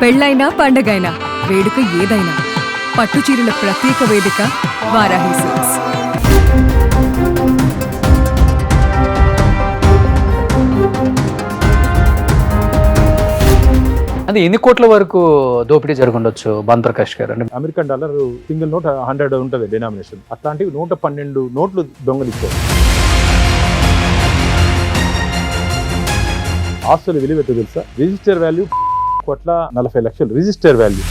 పెళ్ళైనా పండగైనా వేడుక ఏదైనా పట్టుచీరల ప్రత్యేక వేదిక వారాహి సిల్క్స్. అది ఎన్ని కోట్ల వరకు దోపిడీ జరుగుండొచ్చు భాను ప్రకాష్ గారు? అంటే అమెరికన్ డాలర్ సింగిల్ నోట్ 100 ఉంటుంది డినామినేషన్. అట్లాంటివి 112 నోట్లు దొంగలిచ్చారు. ఆస్తుల విలువ ఎంత తెలుసా? Register value 1,40,00,000 register value.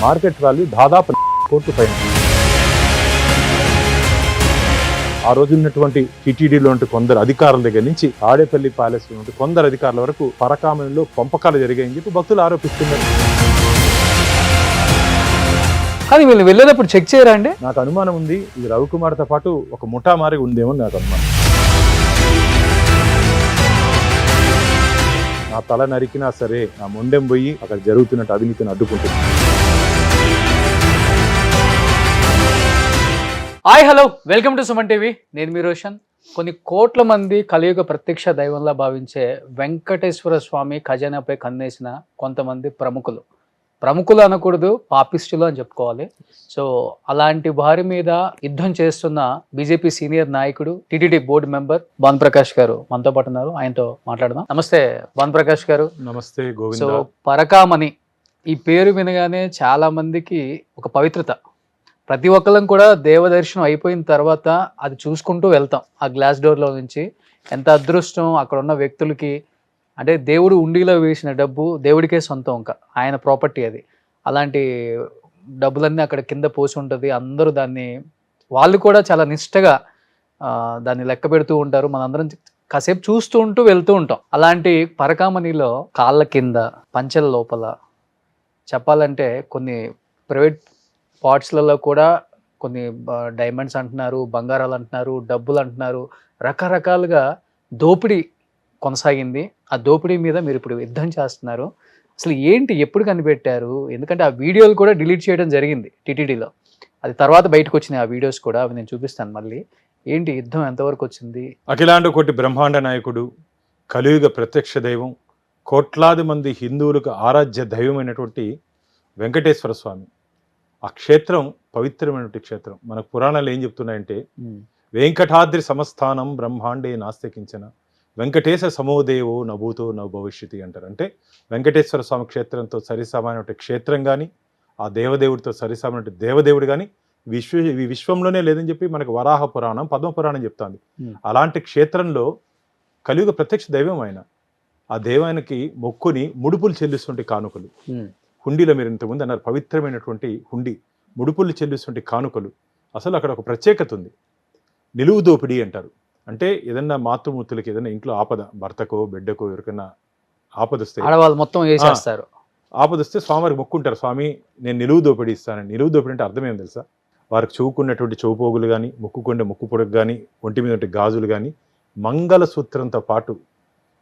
Market value దాదాపు కోట్ల పైన. ఆ రోజు ఉన్నటువంటి టీటీడీలో ఉంటే కొందరు అధికారుల దగ్గర నుంచి తాడేపల్లి ప్యాలెస్ లో ఉంటే కొందరు అధికారుల వరకు పరకామణిలో పంపకాలు జరిగాయని చెప్పి భక్తులు ఆరోపిస్తున్నారు. కానీ వీళ్ళు వెళ్ళేటప్పుడు చెక్ చేయరా అండి? నాకు అనుమానం ఉంది, ఇది రవికుమార్తో పాటు ఒక ముఠా మారి ఉందేమో నాకు అనుమానం. నా తల నరికినా సరే నా మొండెం పోయి అక్కడ జరుగుతున్నట్టు అవినీతిని అడ్డుకుంటుంది. Hi hello, welcome to Suman TV. నేను మీ రోషన్. కొన్ని కోట్ల మంది కలియుగ ప్రత్యక్ష దైవంలా భావించే వెంకటేశ్వర స్వామి ఖజానాపై కన్నేసిన కొంతమంది ప్రముఖులు అనకూడదు, పాపిస్టులు అని చెప్పుకోవాలి. సో అలాంటి వారి మీద యుద్ధం చేస్తున్న బీజేపీ సీనియర్ నాయకుడు, TTD board member Bhanu Prakash గారు మనతో పాటు ఉన్నారు. ఆయనతో మాట్లాడదాం. నమస్తే భాను ప్రకాష్ గారు. నమస్తే గోవింద. సో పరకామణి ఈ పేరు వినగానే చాలా మందికి ఒక పవిత్రత. ప్రతి ఒక్కళ్ళం కూడా దేవ దర్శనం అయిపోయిన తర్వాత అది చూసుకుంటూ వెళ్తాం ఆ గ్లాస్ డోర్లో నుంచి. ఎంత అదృష్టం అక్కడ ఉన్న వ్యక్తులకి. అంటే దేవుడు ఉండిలో వేసిన డబ్బు దేవుడికే సొంతం, ఇంకా ఆయన ప్రాపర్టీ అది. అలాంటి డబ్బులన్నీ అక్కడ కింద పోసి ఉంటుంది. అందరూ దాన్ని, వాళ్ళు కూడా చాలా నిష్టగా దాన్ని లెక్క పెడుతూ ఉంటారు. మనందరం కాసేపు చూస్తూ ఉంటూ వెళ్తూ ఉంటాం. అలాంటి పరకామణిలో కాళ్ళ కింద, పంచెల లోపల చెప్పాలంటే కొన్ని ప్రైవేట్ పార్ట్స్లలో కూడా కొన్ని డైమండ్స్ అంటున్నారు, బంగారాలు అంటున్నారు, డబ్బులు అంటున్నారు, రకరకాలుగా దోపిడీ కొనసాగింది. ఆ దోపిడీ మీద మీరు ఇప్పుడు యుద్ధం చేస్తున్నారు. అసలు ఏంటి, ఎప్పుడు కనిపెట్టారు? ఎందుకంటే ఆ వీడియోలు కూడా డిలీట్ చేయడం జరిగింది టీటీడీలో. అది తర్వాత బయటకు వచ్చినాయి ఆ వీడియోస్ కూడా, అవి నేను చూపిస్తాను మళ్ళీ. ఏంటి యుద్ధం ఎంతవరకు వచ్చింది? అఖిలాండ కోటి బ్రహ్మాండ నాయకుడు, కలియుగ ప్రత్యక్ష దైవం, కోట్లాది మంది హిందువులకు ఆరాధ్య దైవమైనటువంటి వెంకటేశ్వర స్వామి. ఆ క్షేత్రం పవిత్రమైనటువంటి క్షేత్రం. మనకు పురాణాలు ఏం చెప్తున్నాయంటే, వెంకటాద్రి సమస్థానం బ్రహ్మాండే నాస్తికించిన వెంకటేశ సమోదేవో నభూతో భవిష్యతి అంటారు. అంటే వెంకటేశ్వర స్వామి క్షేత్రంతో సరిసమానటువంటి క్షేత్రం కానీ, ఆ దేవదేవుడితో సరిసమానటువంటి దేవదేవుడు కానీ ఈ విశ్వంలోనే లేదని చెప్పి మనకు వరాహ పురాణం, పద్మ పురాణం చెప్తాంది. అలాంటి క్షేత్రంలో కలియుగ ప్రత్యక్ష దైవం ఆయన. ఆ దైవానికి మొక్కుని ముడుపులు చెల్లిస్తుంటే కానుకలు, హుండీలో మీరు ఇంతకుముందు అన్నారు పవిత్రమైనటువంటి హుండీ, ముడుపులు చెల్లిస్తుంటే కానుకలు. అసలు అక్కడ ఒక ప్రత్యేకత ఉంది. నిలువు దోపిడీ అంటారు. అంటే ఏదన్నా మాతృమూర్తులకి ఏదైనా ఇంట్లో ఆపద, భర్తకో బిడ్డకో ఎవరికైనా ఆపదొస్తే ఆడవాళ్ళు మొత్తం వేసేస్తారు. ఆపదొస్తే స్వామివారికి మొక్కుంటారు, స్వామి నేను నిలువు దోపిడీ ఇస్తానని. నిలువు దోపిడీ అంటే అర్థమేం తెలుసా? వారికి చూకున్నటువంటి చౌపోగులు కానీ, ముక్కుకొండే ముక్కు పొడకు కానీ, ఒంటి మీద గాజులు కానీ, మంగళసూత్రంతో పాటు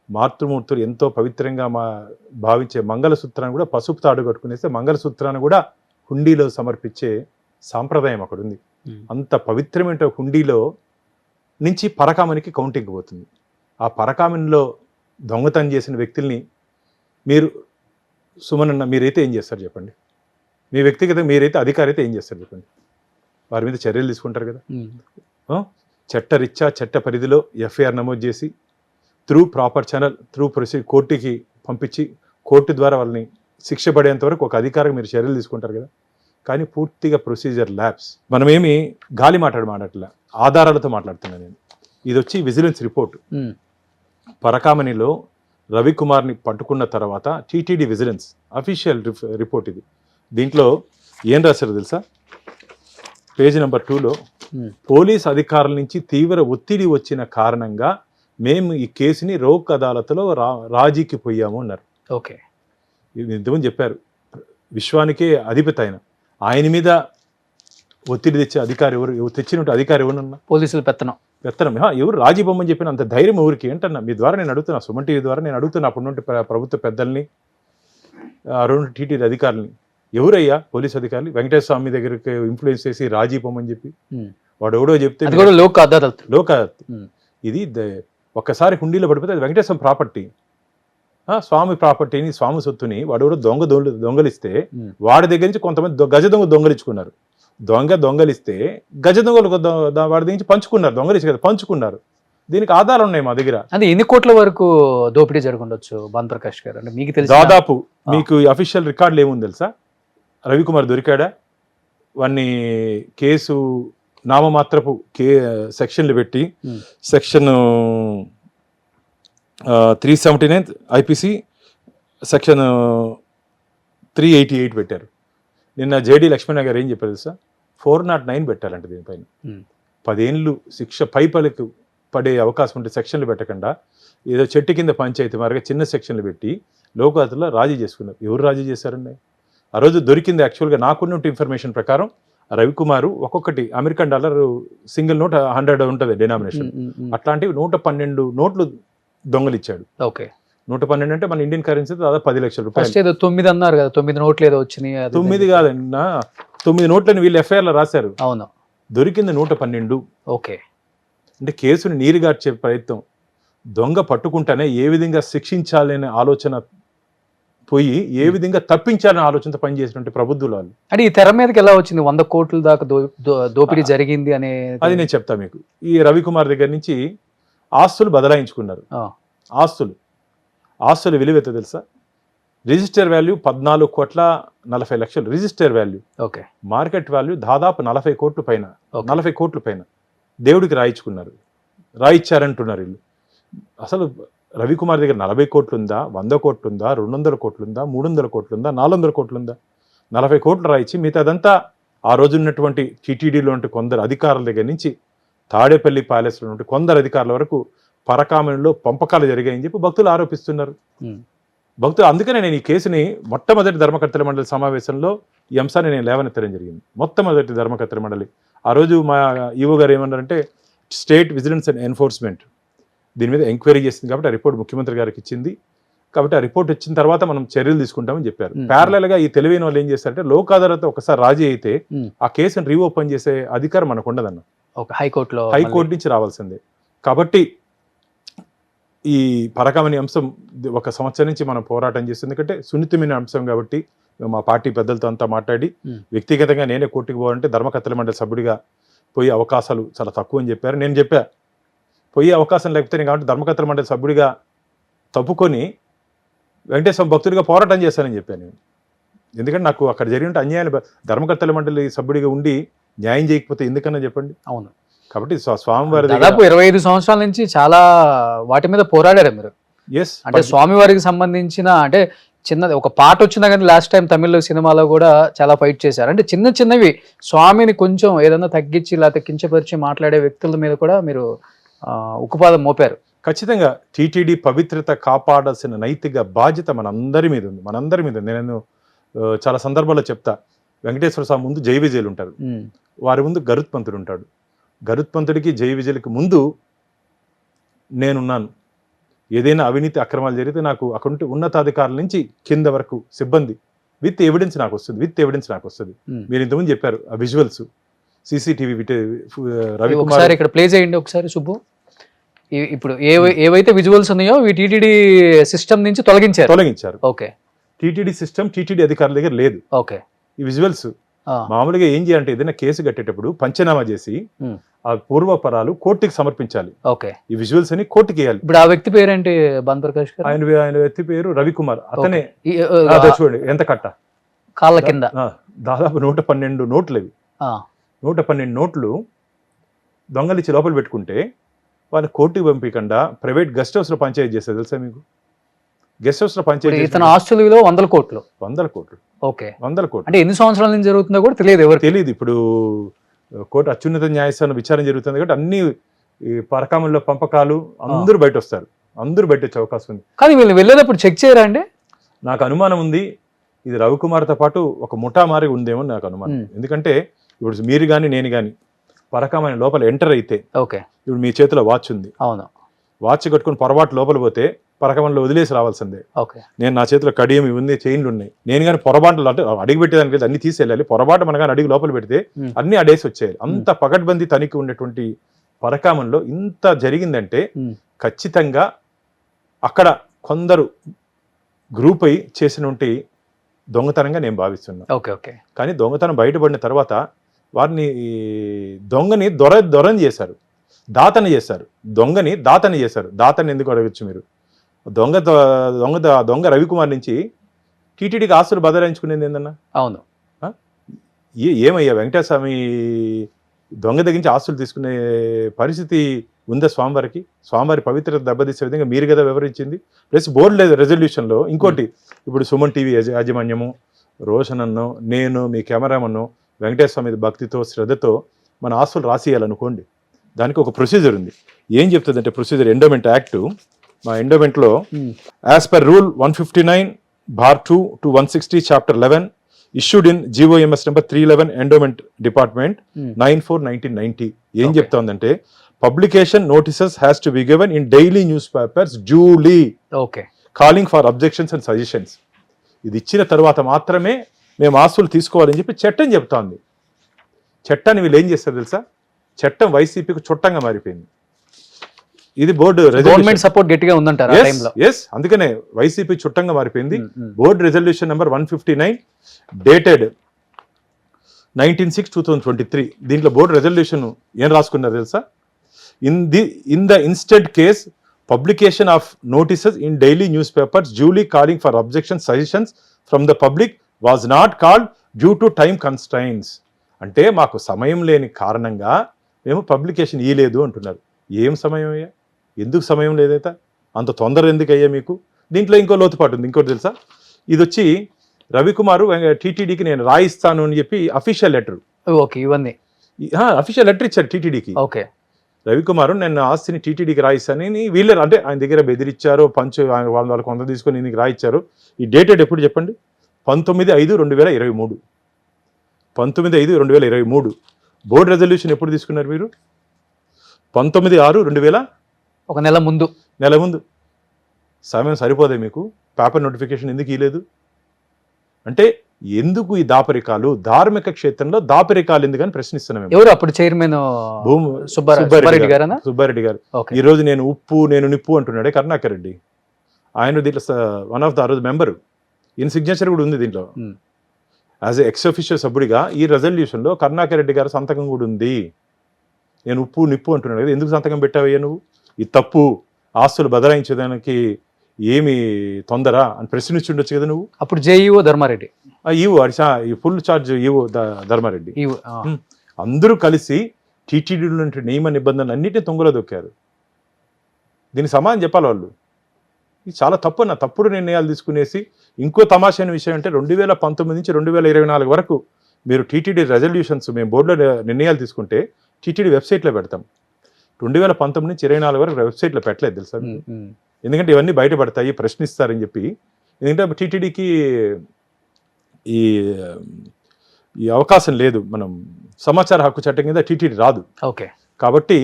మాతృమూర్తులు ఎంతో పవిత్రంగా భావించే మంగళసూత్రాన్ని కూడా పసుపు తాడు కట్టుకునేస్తే మంగళసూత్రాన్ని కూడా హుండీలో సమర్పించే సాంప్రదాయం అక్కడ ఉంది. అంత పవిత్రమైన హుండీలో నుంచి పరకామణికి కౌంటింగ్ పోతుంది. ఆ పరకామణిలో దొంగతనం చేసిన వ్యక్తుల్ని మీరు సుమనన్న మీరైతే ఏం చేస్తారు చెప్పండి? మీ వ్యక్తిగత మీరైతే అధికారి అయితే ఏం చేస్తారు చెప్పండి? వారి మీద చర్యలు తీసుకుంటారు కదా. చట్టరీత్యా చట్ట పరిధిలో ఎఫ్ఐఆర్ నమోదు చేసి through proper channel, through proceed కోర్టుకి పంపించి కోర్టు ద్వారా వాళ్ళని శిక్ష పడేంత వరకు ఒక అధికారం మీరు చర్యలు తీసుకుంటారు కదా. కానీ పూర్తిగా ప్రొసీజర్ ల్యాబ్స్. మనమేమి గాలి మాట్లాడట్లా, ఆధారాలతో మాట్లాడుతున్నాను నేను. ఇది వచ్చి విజిలెన్స్ రిపోర్ట్. పరకామణిలో రవికుమార్ని పట్టుకున్న తర్వాత టీటీడీ విజిలెన్స్ అఫీషియల్ రిపోర్ట్ ఇది. దీంట్లో ఏం రాశారు తెలుసా? పేజీ నెంబర్ 2లో పోలీస్ అధికారుల నుంచి తీవ్ర ఒత్తిడి వచ్చిన కారణంగా మేము ఈ కేసుని రోక్ అదాలత్లో రాజీకి పోయాము అన్నారు. ఓకే, ఇంతకుముందు చెప్పారు. విశ్వానికే అధిపతి ఆయన మీద ఒత్తిడి తెచ్చే అధికారి ఎవరు? తెచ్చినట్టు అధికారి ఎవరన్నా? పోలీసులు పెత్తనం. ఎవరు? రాజీ బొమ్మని చెప్పిన అంత ధైర్యం ఎవరికి ఏంటన్నా? మీ ద్వారా నేను అడుగుతున్నా, సుమన్ టీవీ ద్వారా నేను అడుగుతున్నా అప్పటి నుండి ప్రభుత్వ పెద్దల్ని, రెండు టీటీడీ అధికారులని. ఎవరయ్యా పోలీస్ అధికారులు? వెంకటేశ్వర స్వామి దగ్గరికి ఇన్ఫ్లుయెన్స్ చేసి రాజీ బొమ్మని చెప్పి వాడు ఎవడో చెప్తే లోక్ అదాలత్. ఇది ఒక్కసారి హుండీలో పడిపోతే అది వెంకటేశ్వర ప్రాపర్టీ, స్వామి ప్రాపర్టీని, స్వామి సొత్తుని వాడు దొంగలిస్తే వాడి దగ్గర నుంచి కొంతమంది గజ దొంగ దొంగలించుకున్నారు. దొంగలిస్తే గజ దొంగలు వాడి దగ్గర నుంచి పంచుకున్నారు, దొంగలించి కదా పంచుకున్నారు. దీనికి ఆధారాలు ఉన్నాయి మా దగ్గర. అంటే ఎన్ని కోట్ల వరకు దోపిడీ జరుగుండొచ్చు భాను ప్రకాష్ గారు? అంటే మీకు తెలిసి దాదాపు మీకు అఫీషియల్ రికార్డులు ఏముంది తెలుసా? రవికుమార్ దొరికాడా? వాడిని కేసు నామమాత్రపు సెక్షన్లు పెట్టి సెక్షన్ 379 ఐపీసీ సెక్షన్ 388 పెట్టారు. నిన్న జేడి లక్ష్మణ గారు ఏం చెప్పారు తెలుసా? 409 పెట్టాలంట దీనిపైన. 10 ఏళ్ళు శిక్ష పైపలకు పడే అవకాశం ఉంటే సెక్షన్లు పెట్టకుండా ఏదో చెట్టు కింద పంచాయతీ మారిగా చిన్న సెక్షన్లు పెట్టి లోకాతుల్లో రాజీ చేసుకున్నారు. ఎవరు రాజీ చేశారండి? ఆ రోజు దొరికింది యాక్చువల్గా నాకున్న ఇన్ఫర్మేషన్ ప్రకారం రవికుమారు ఒక్కొక్కటి అమెరికన్ డాలర్ సింగిల్ నోట్ 100 ఉంటుంది డినామినేషన్, అట్లాంటివి 112 నోట్లు దొంగలిచ్చాడు. ఓకే, 112 అంటే మన ఇండియన్ కరెన్సీ దాదాపు 10 లక్షల రూపాయలు. 9 అన్నారు కదా, 9 నోట్లు ఏదో వచ్చినాయి. 9 కాదన్నా, 9 నోట్లని వీళ్ళు ఎఫ్ఐఆర్లో రాశారు. అవును, దొరికింది 112. ఓకే, అంటే కేసుని నీరుగార్చే ప్రయత్నం, దొంగ పట్టుకుంటానే ఏ విధంగా శిక్షించాలనే ఆలోచన పోయి ఏ విధంగా తప్పించాలనే ఆలోచనతో పనిచేసినటువంటి ప్రబుద్ధులు వాళ్ళు. అంటే ఈ తెర మీదకి ఎలా వచ్చింది 100 కోట్ల దాకా దోపిడీ జరిగింది అనే? అది నేను చెప్తా మీకు. ఈ రవికుమార్ దగ్గర నుంచి ఆస్తులు బదలాయించుకున్నారు. ఆస్తుల విలువ ఎంత తెలుసా? Register value 14,40,00,000 register value. Okay, market value దాదాపు 40 కోట్ల పైన, 40 కోట్ల పైన దేవుడికి రాయించుకున్నారు, రాయిచ్చారంటున్నారు వీళ్ళు. అసలు రవికుమార్ దగ్గర 40 కోట్లు ఉందా, 100 కోట్లు ఉందా, 200 కోట్లు ఉందా, 300 కోట్లు ఉందా, 400 కోట్లు ఉందా? 40 కోట్లు రాయించి మిగతాదంతా ఆ రోజు ఉన్నటువంటి టీటీడీలో ఉంటే కొందరు అధికారుల దగ్గర నుంచి తాడేపల్లి ప్యాలెస్లో ఉంటే కొందరు అధికారుల వరకు పరకామణిలో పంపకాలు జరిగాయని చెప్పి భక్తులు ఆరోపిస్తున్నారు. భక్తులు అందుకనే నేను ఈ కేసుని మొట్టమొదటి ధర్మకర్తల మండలి సమావేశంలో ఈ అంశాన్ని నేను లేవనెత్తడం జరిగింది. మొట్టమొదటి ధర్మకర్తల మండలి ఆ రోజు మా ఈవో గారు ఏమన్నారంటే, స్టేట్ విజిలెన్స్ అండ్ ఎన్ఫోర్స్మెంట్ దీని మీద ఎంక్వైరీ చేసింది కాబట్టి ఆ రిపోర్ట్ ముఖ్యమంత్రి గారికి ఇచ్చింది కాబట్టి ఆ రిపోర్ట్ ఇచ్చిన తర్వాత మనం చర్యలు తీసుకుంటామని చెప్పారు. ప్యారలల్ గా ఈ తెలివైన వాళ్ళు ఏం చేస్తారంటే, లోక్ అదాలత్ ఒకసారి రాజీ అయితే ఆ కేసును రీఓపెన్ చేసే అధికారం మనకు ఉండదన్న. హైకోర్టు నుంచి రావాల్సిందే. కాబట్టి ఈ పరకామణి అంశం 1 సంవత్సరం నుంచి మనం పోరాటం చేస్తుంది. ఎందుకంటే సున్నితమైన అంశం కాబట్టి మేము మా పార్టీ పెద్దలతో అంతా మాట్లాడి వ్యక్తిగతంగా నేనే కోర్టుకు పోవాలంటే ధర్మకర్తల మండలి సభ్యుడిగా పోయే అవకాశాలు చాలా తక్కువ అని చెప్పారు. నేను చెప్పా పోయే అవకాశం లేకపోతే నేను కాబట్టి ధర్మకర్తల మండలి సభ్యుడిగా తప్పుకొని వెంకటేశ్వర భక్తుడిగా పోరాటం చేశానని చెప్పాను నేను. ఎందుకంటే నాకు అక్కడ జరిగిన అన్యాయాలు ధర్మకర్తల మండలి సభ్యుడిగా ఉండి న్యాయం చేయకపోతే ఎందుకన్నా చెప్పండి. అవును, కాబట్టి స్వామివారి దాదాపు 25 సంవత్సరాల నుంచి చాలా వాటి మీద పోరాడారు మీరు. అంటే స్వామివారికి సంబంధించిన అంటే చిన్నది ఒక పాట వచ్చినా కానీ లాస్ట్ టైం తమిళ సినిమాలో కూడా చాలా ఫైట్ చేశారు. అంటే చిన్నవి స్వామిని కొంచెం ఏదన్నా తగ్గించి లేకపోతే కించపరిచి మాట్లాడే వ్యక్తుల మీద కూడా మీరు ఉక్కుపాదం మోపారు. ఖచ్చితంగా టీటీడీ పవిత్రత కాపాడాల్సిన నైతిక బాధ్యత మనందరి మీద ఉంది. నేను చాలా సందర్భాల్లో చెప్తా, వెంకటేశ్వర స్వామి ముందు జై విజయులు ఉంటారు, వారి ముందు గరుత్మంతుడు ఉంటాడు. గరుత్మంతుడికి జై విజయులకి ముందు నేనున్నాను. ఏదైనా అవినీతి అక్రమాలు జరిగితే నాకు అక్కడ ఉన్నతాధికారుల నుంచి కింద వరకు సిబ్బంది విత్ ఎవిడెన్స్ నాకు వస్తుంది. మీరు ఇంతకుముందు చెప్పారు ఆ విజువల్స్ CCTV రవికుమార్ ఇక్కడ ప్లే చేయండి ఒకసారి సుబ్బు. ఇప్పుడు ఏవైతే విజువల్స్ ఉన్నాయో టీటీడీ సిస్టమ్ నుంచి తొలగించారు. ఓకే, టీటీడీ సిస్టమ్ టీటీడీ అధికారుల దగ్గర లేదు. ఓకే, ఈ విజువల్స్ మామూలుగా ఏం చేయాలంటే ఏదైనా కేసు కట్టేటప్పుడు పంచనామా చేసి ఆ పూర్వపరాలు కోర్టుకి సమర్పించాలి. ఓకే, ఈ విజువల్స్ అని కోర్టుకి వేయాలి. ఇప్పుడు ఆ వ్యక్తి పేరేంటి? భాను ప్రకాష్ గారు. ఆయన వ్యక్తి పేరు రవికుమార్. అతనే చూడండి ఎంత కట్ట కాళ్ళ కింద దాదాపు 112 నోట్లు. అవి 112 నోట్లు దొంగలిచ్చి లోపల పెట్టుకుంటే వాళ్ళని కోర్టుకి పంపించకుండా ప్రైవేట్ గెస్ట్ హౌస్ లో పంచాయతీ చేస్తారు. తెలుసా మీకు? గెస్ట్ హౌస్ లో పంచాయతీ ఇతను ఆస్తుల విలువ 100 కోట్లు. ఓకే, 100 కోట్లు. అంటే ఎన్ని సంవత్సరాల నుంచి జరుగుతుందో కూడా తెలియదు. ఇప్పుడు కోర్టు అత్యున్నత న్యాయస్థానం విచారణ జరుగుతుంది కాబట్టి అన్ని పరకామణిలో పంపకాలు అందరూ బయట వస్తారు, అందరూ బయట వచ్చే అవకాశం ఉంది. కానీ వీళ్ళు వెళ్ళేటప్పుడు చెక్ చేయరా అండి? నాకు అనుమానం ఉంది ఇది రవికుమార్తో పాటు ఒక ముఠా మారి ఉందేమో నాకు అనుమానం. ఎందుకంటే ఇప్పుడు మీరు కానీ నేను కానీ పరకామణి లోపల ఎంటర్ అయితే ఇప్పుడు మీ చేతిలో వాచ్ ఉంది, అవును, వాచ్ కట్టుకుని పొరపాటు లోపల పోతే పరకామణిలో వదిలేసి రావాల్సిందే. నేను నా చేతిలో కడియం ఉంది, చైన్లు ఉన్నాయి. నేను కానీ పొరపాటు అంటే అడిగి పెట్టేదానికి అన్ని తీసేయాలి. పొరపాటు మన కానీ అడిగి లోపల పెడితే అన్ని అడేసి వచ్చేయాలి. అంత పకడ్బందీ తనిఖీ ఉన్నటువంటి పరకామణిలో ఇంత జరిగిందంటే ఖచ్చితంగా అక్కడ కొందరు గ్రూప్ అయి చేసినటువంటి దొంగతనంగా నేను భావిస్తున్నాను. Okay okay. కానీ దొంగతనం బయటపడిన తర్వాత వారిని దొంగని దొరని చేశారు, దాతని చేశారు. దొంగని దాతని చేశారు. దాతని ఎందుకు అడగచ్చు మీరు? దొంగ రవికుమార్ నుంచి టీటీడీకి ఆస్తులు బదలాయించుకునేది ఏందన్నా? అవును. ఏమయ్యా వెంకటేశ్వమి దొంగ దగ్గరించి ఆస్తులు తీసుకునే పరిస్థితి ఉందా స్వామివారికి? స్వామివారి పవిత్రత దెబ్బతీసే విధంగా మీరు కదా వివరించింది. ప్లస్ బోర్డు రెజల్యూషన్లో ఇంకోటి, ఇప్పుడు సుమన్ టీవీ యాజమాన్యము, రోషన్ అన్నో, నేను, మీ కెమెరామన్ను వెంకటేశ్వర మీద భక్తితో శ్రద్ధతో మన ఆస్తులు రాసియాలనుకోండి, దానికి ఒక ప్రొసీజర్ ఉంది. ఏం చెప్తుందంటే ప్రొసీజర్, ఎండోమెంట్ యాక్ట్, మా ఎండోమెంట్లో as per rule 159(2) to 160 chapter 11 issued in GOMS number 311 endowment department 9/4/1990 ఏం చెప్తోందంటే, publication notices has to be given in daily newspapers duly calling for objections and suggestions. ఇది ఇచ్చిన తర్వాత మాత్రమే మేము ఆస్తులు తీసుకోవాలని చెప్పి చట్టం చెప్తోంది. చట్టాన్ని వీళ్ళు ఏం చేస్తారు తెలుసా? చట్టం వైసీపీకి చుట్టంగా మారిపోయింది. ఇది బోర్డు గవర్నమెంట్ సపోర్ట్ గట్టిగా ఉందంటారు ఆ టైంలో. అందుకనే వైసీపీ చుట్టంగా మారిపోయింది. Board resolution number 159 dated 19/6/2023. దీంట్లో బోర్డు రెజల్యూషన్ ఏం రాసుకున్నారు తెలుసా? In the instant case publication of notices in daily newspapers duly calling for objection suggestions from the public was not called due to time constraints. అంటే మాకు సమయం లేని కారణంగా మేము పబ్లికేషన్ ఇయ్యలేదు అంటున్నారు. ఏం సమయం అయ్యా? ఎందుకు సమయం లేదైతే? అంత తొందర ఎందుకు అయ్యా మీకు? దీంట్లో ఇంకో లోతుపాటు ఉంది. ఇంకోటి తెలుసా? ఇది వచ్చి రవికుమారు టీటీడీకి నేను రాయిస్తాను అని చెప్పి అఫీషియల్ లెటర్, ఇవన్నీ అఫీషియల్ లెటర్ ఇచ్చారు టీటీడీకి. ఓకే, రవికుమారు నేను ఆస్తిని టీటీడీకి రాయిస్తానని వీళ్ళే, అంటే ఆయన దగ్గర బెదిరించారు, వాళ్ళు కొంత తీసుకొని నీకు రాయిచ్చారు. ఈ డేటెడ్ ఎప్పుడు చెప్పండి? 19/5/2023. 19/5/2023. బోర్డు రెజల్యూషన్ ఎప్పుడు తీసుకున్నారు మీరు? 19/6/2000, ఒక నెల ముందు. సమయం సరిపోదే మీకు? పేపర్ నోటిఫికేషన్ ఎందుకు ఇవ్వలేదు? అంటే ఎందుకు ఈ దాపరికాలు? ధార్మిక క్షేత్రంలో దాపరికాలు ఎందుకని ప్రశ్నిస్తున్నాం. ఎవరు అప్పుడు చైర్మన్? సుబ్బారెడ్డి గారు. ఈ రోజు నేను ఉప్పు నేను నిప్పు అంటున్నాడే కరుణాకర్ రెడ్డి. ఆయన దీంట్లో వన్ ఆఫ్ ద ఆ రోజు మెంబరు. ఈయన సిగ్నేచర్ కూడా ఉంది దీంట్లో. యాజ్ ఎక్స్ అఫీషియల్ సభ్యుడిగా ఈ రెజల్యూషన్లో కరుణాకర్ రెడ్డి గారి సంతకం కూడా ఉంది. నేను ఉప్పు నిప్పు అంటున్నాడు కదా, ఎందుకు సంతకం పెట్టావయ్యా నువ్వు? ఇది తప్పు, ఆస్తులు బదలాయించేదానికి ఏమి తొందర అని ప్రశ్నించుండొచ్చు కదా నువ్వు. అప్పుడు JEO Dharma Reddy, full charge EO Dharma Reddy, అందరూ కలిసి టీటీడీలో నియమ నిబంధనలు అన్నింటినీ తొంగలో దొక్కారు. దీనికి సమాధానం చెప్పాలి వాళ్ళు. ఇది చాలా తప్పు అన్న, తప్పుడు నిర్ణయాలు తీసుకునేసి. ఇంకో తమాషైన విషయం అంటే 2019 నుంచి 2024 వరకు మీరు టీటీడీ రెజల్యూషన్స్ మేము బోర్డులో నిర్ణయాలు తీసుకుంటే టీటీడీ వెబ్సైట్లో పెడతాం. 2019 నుంచి 24 వరకు వెబ్సైట్లో పెట్టలేదు తెలుసా? ఎందుకంటే ఇవన్నీ బయటపడతాయి, ప్రశ్నిస్తారని చెప్పి. ఎందుకంటే టీటీడీకి ఈ అవకాశం లేదు. మనం సమాచార హక్కు చట్టం కింద టీటీడీ రాదు. ఓకే, కాబట్టి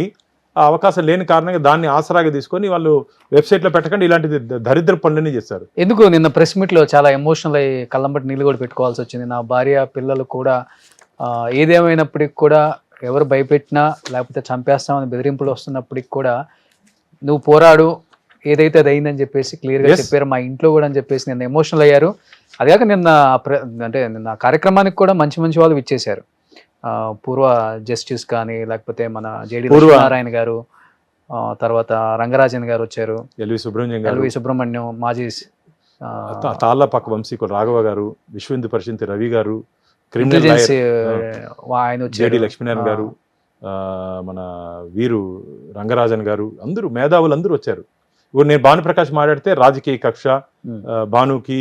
ఆ అవకాశం లేని కారణంగా దాన్ని ఆసరాగా తీసుకొని వాళ్ళు వెబ్సైట్లో పెట్టకుండా ఇలాంటి దరిద్ర పనులన్నీ చేస్తారు. ఎందుకు నిన్న ప్రెస్ మీట్లో చాలా ఎమోషనల్ అయ్యి కళ్ళంబట్టి నీళ్ళు కూడా పెట్టుకోవాల్సి వచ్చింది. నా భార్య పిల్లలు కూడా ఏదేమైనప్పటికి కూడా, ఎవరు భయపెట్టినా లేకపోతే చంపేస్తామని బెదిరింపులు వస్తున్నప్పటికి కూడా నువ్వు పోరాడు, ఏదైతే అది అయిందని చెప్పేసి క్లియర్గా చెప్పారు. మా ఇంట్లో కూడా అని చెప్పేసి నిన్న ఎమోషనల్ అయ్యారు. అదిగాక నిన్న కార్యక్రమానికి కూడా మంచి మంచి వాళ్ళు ఇచ్చేశారు. పూర్వ జస్టిస్ కానీ, లేకపోతే మన జేడి నారాయణ గారు, తర్వాత రంగరాజన్ గారు వచ్చారు, ఎల్వి సుబ్రహ్మణ్యం, మాజీ తాళ్ళపాక వంశీకులు రాఘవ గారు, విశ్వ హిందూ పరిషత్ రవి గారు, ఆయన జేడి లక్ష్మీనారాయణ గారు, మన వీరు రంగరాజన్ గారు, అందరూ మేధావులు అందరూ వచ్చారు. ఇప్పుడు నేను భానుప్రకాష్ మాట్లాడితే రాజకీయ కక్ష, భానుకి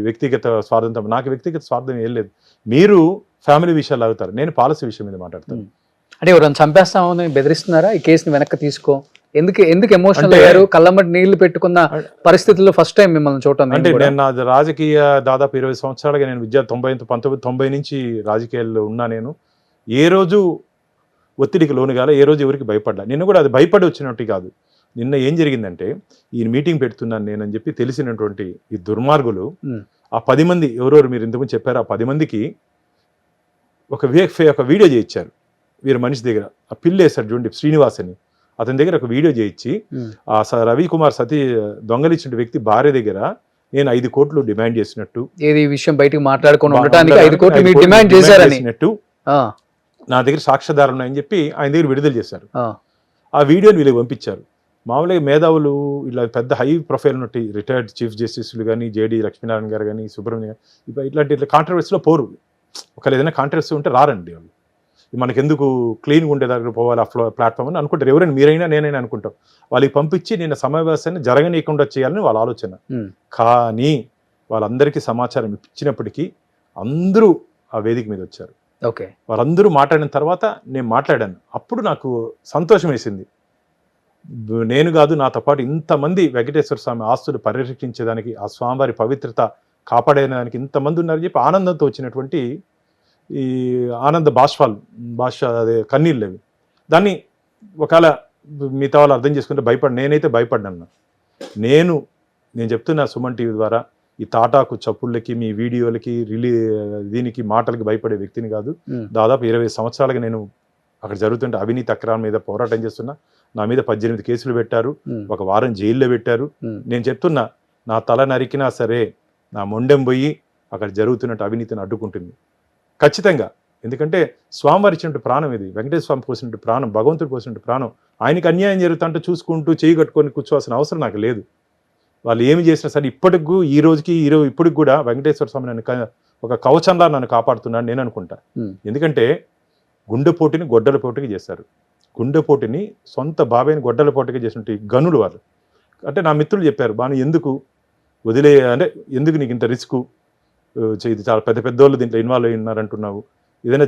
వ్యక్తిగత స్వార్థం. నాకు వ్యక్తిగత స్వార్థం ఏం లేదు. మీరు ఫ్యామిలీ విషయాలు అవుతారు, నేను పాలసీ విషయం మీద మాట్లాడతాను. అంటే ఎవరైనా చంపేస్తామని బెదిరిస్తున్నారా? ఈ కేసుని వెనక్కి తీసుకో, ఎందుకు ఎమోషనల్ అయ్యారు? కళ్ళమ్మటి నీళ్లు పెట్టుకున్న పరిస్థితుల్లో ఫస్ట్ టైం మిమ్మల్ని చూడటం. అంటే నేను నా రాజకీయ దాదాపు 20 సంవత్సరాలుగా నేను 1990 నుంచి రాజకీయాల్లో ఉన్నా. నేను ఏ రోజు ఒత్తిడికి లోను కాలే, ఏ రోజు ఎవరికి భయపడ్డా. నిన్న కూడా అది భయపడి వచ్చినట్టు కాదు. నిన్న ఏం జరిగిందంటే, ఈ మీటింగ్ పెడుతున్నాను నేనని చెప్పి తెలిసినటువంటి ఈ దుర్మార్గులు ఆ 10 మంది ఎవరెవరు మీరు ఇంతకుముందు చెప్పారు, ఆ 10 మందికి ఒక వీడియో చేయించారు. వీరు మనిషి దగ్గర ఆ పిల్లి వేశారు చూడండి, శ్రీనివాస్ అని. అతని దగ్గర ఒక వీడియో చేయించి రవికుమార్ దొంగలిచ్చిన వ్యక్తి భార్య దగ్గర నేను 5 కోట్లు డిమాండ్ చేసినట్టు, ఏది ఈ విషయం బయటకు మాట్లాడుకొని ఉండటానికి 5 కోట్లు మీరు డిమాండ్ చేశారని నా దగ్గర సాక్ష్యాధారాలు ఉన్నాయని చెప్పి ఆయన దగ్గర విడుదల చేశారు. ఆ వీడియోని వీళ్ళకి పంపించారు. మామూలుగా మేధావులు ఇలా పెద్ద హై ప్రొఫైల్ ఉన్నట్టు రిటైర్డ్ చీఫ్ జస్టిస్లు కానీ, జేడి లక్ష్మీనారాయణ గారు కానీ, సుబ్రహ్మణ్యం ఇట్లా కాంట్రవర్సీలో పోరు. ఒకవేళ ఏదైనా కాంట్రవర్సీ ఉంటే రారండి వాళ్ళు. మనకెందుకు క్లీన్గా ఉండే దగ్గర పోవాలి ఆ ప్లాట్ఫామ్ అని అనుకుంటారు. ఎవరైనా మీరైనా నేనైనా అనుకుంటాం. వాళ్ళకి పంపించి నిన్న సమావేశాన్ని జరగనీయకుండా చేయాలని వాళ్ళ ఆలోచన. కానీ వాళ్ళందరికీ సమాచారం ఇచ్చినప్పటికీ అందరూ ఆ వేదిక మీద వచ్చారు. ఓకే, వాళ్ళందరూ మాట్లాడిన తర్వాత నేను మాట్లాడాను. అప్పుడు నాకు సంతోషం వేసింది. నేను కాదు, నాతో పాటు ఇంతమంది వెంకటేశ్వర స్వామి ఆస్తులు పరిరక్షించేదానికి, ఆ స్వామివారి పవిత్రత కాపాడేదానికి ఇంతమంది ఉన్నారని చెప్పి ఆనందంతో వచ్చినటువంటి ఈ ఆనంద అదే కన్నీళ్ళు అవి. దాన్ని ఒకవేళ మిగతా వాళ్ళు అర్థం చేసుకుంటే నేనైతే భయపడ్డాను. నేను చెప్తున్నా సుమన్ టీవీ ద్వారా, ఈ తాటాకు చప్పుళ్ళకి, మీ వీడియోలకి, దీనికి మాటలకి భయపడే వ్యక్తిని కాదు. దాదాపు 20 సంవత్సరాలుగా నేను అక్కడ జరుగుతుంటే అవినీతి అక్రమాల మీద పోరాటం చేస్తున్నా. నా మీద 18 కేసులు పెట్టారు, 1 వారం జైల్లో పెట్టారు. నేను చెప్తున్నా, నా తల నరికినా సరే నా మొండెం పోయి అక్కడ జరుగుతున్నట్టు అవినీతిని అడ్డుకుంటుంది ఖచ్చితంగా. ఎందుకంటే స్వామివారి ఇచ్చినట్టు ప్రాణం ఇది, వెంకటేశ్వర స్వామి పోసినట్టు ప్రాణం, భగవంతుడు పోసినట్టు ప్రాణం. ఆయనకి అన్యాయం జరుగుతుంటే చూసుకుంటూ చేయి కట్టుకొని కూర్చోవాల్సిన అవసరం నాకు లేదు. వాళ్ళు ఏమి చేసినా సరే ఇప్పటికి ఇప్పటికి కూడా వెంకటేశ్వర స్వామి నన్ను ఒక కవచంలా నన్ను కాపాడుతున్నాడు నేను అనుకుంటా. ఎందుకంటే గుండెపోటుని గొడ్డల పోటుకి చేశారు. గుండెపోటుని సొంత బాబాయిని గొడ్డల పోటుకి చేసినట్టు గనులు వాళ్ళు. అంటే నా మిత్రులు చెప్పారు, బాను ఎందుకు అంటే ఎందుకు నీకు ఇంత రిస్క్, ఇది చాలా పెద్దోళ్ళు దీంట్లో ఇన్వాల్వ్ అయి ఉన్నారంటున్నావు, ఏదైనా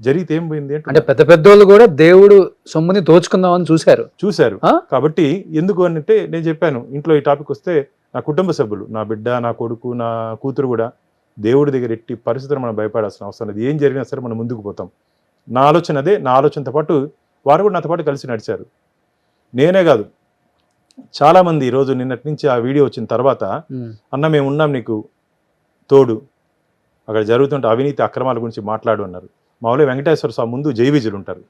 జరిగితే ఏం పోయింది అంటే పెద్దోళ్ళు కూడా దేవుడు సొమ్ముని దోచుకుందామని చూశారు. కాబట్టి ఎందుకు అంటే నేను చెప్పాను, ఇంట్లో ఈ టాపిక్ వస్తే నా కుటుంబ సభ్యులు, నా బిడ్డ, నా కొడుకు, నా కూతురు కూడా దేవుడి దగ్గర ఎట్టి పరిస్థితులు మనం భయపడాల్సిన అవసరం లేదు. ఏం జరిగినా సరే మనం ముందుకు పోతాం. నా ఆలోచన అదే. నా ఆలోచనతో పాటు వారు కూడా నాతో పాటు కలిసి నడిచారు. నేనే కాదు, చాలామంది ఈరోజు నిన్నటి నుంచి ఆ వీడియో వచ్చిన తర్వాత, అన్న మేము ఉన్నాం నీకు తోడు, అక్కడ జరుగుతుంటే అవినీతి అక్రమాల గురించి మాట్లాడు అన్నారు. మామూలుగా వెంకటేశ్వర స్వామి ముందు జై విజయులు ఉంటారు,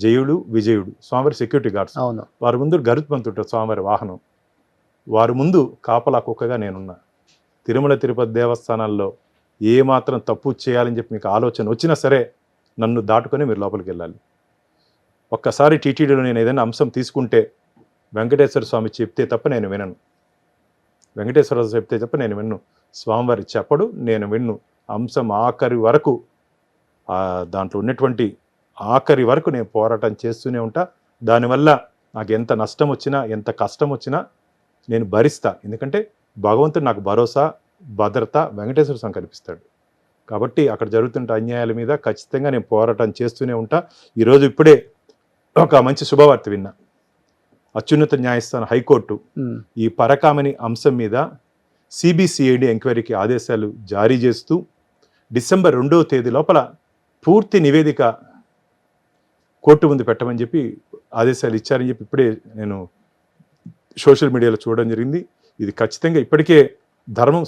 జయుడు విజయుడు స్వామివారి సెక్యూరిటీ గార్డ్స్. వారి ముందు గరుత్మంతుంటారు స్వామివారి వాహనం. వారి ముందు కాపలా కుక్కగా నేనున్నా. తిరుమల తిరుపతి దేవస్థానాల్లో ఏ మాత్రం తప్పు చేయాలని చెప్పి మీకు ఆలోచన వచ్చినా సరే నన్ను దాటుకొని మీరు లోపలికి వెళ్ళాలి. ఒక్కసారి టీటీడీలో నేను ఏదైనా అంశం తీసుకుంటే వెంకటేశ్వర స్వామి చెప్తే తప్ప నేను వినను. వెంకటేశ్వర స్వామి చెప్తే తప్ప నేను విన్ను. స్వామివారి చెప్పడు, నేను విన్ను. అంశం ఆఖరి వరకు, దాంట్లో ఉన్నటువంటి ఆఖరి వరకు నేను పోరాటం చేస్తూనే ఉంటా. దానివల్ల నాకు ఎంత నష్టం వచ్చినా, ఎంత కష్టం వచ్చినా నేను భరిస్తా. ఎందుకంటే భగవంతుడు నాకు భరోసా, భద్రత వెంకటేశ్వర స్వామి కల్పిస్తాడు. కాబట్టి అక్కడ జరుగుతున్న అన్యాయాల మీద ఖచ్చితంగా నేను పోరాటం చేస్తూనే ఉంటా. ఈరోజు ఇప్పుడే ఒక మంచి శుభవార్త విన్నా. అత్యున్నత న్యాయస్థానం హైకోర్టు ఈ పరకామణి అంశం మీద సిబిసిఐడి ఎంక్వైరీకి ఆదేశాలు జారీ చేస్తూ డిసెంబర్ 2వ తేదీ లోపల పూర్తి నివేదిక కోర్టు ముందు పెట్టమని చెప్పి ఆదేశాలు ఇచ్చారని చెప్పి ఇప్పుడే నేను సోషల్ మీడియాలో చూడడం జరిగింది. ఇది ఖచ్చితంగా ఇప్పటికే ధర్మం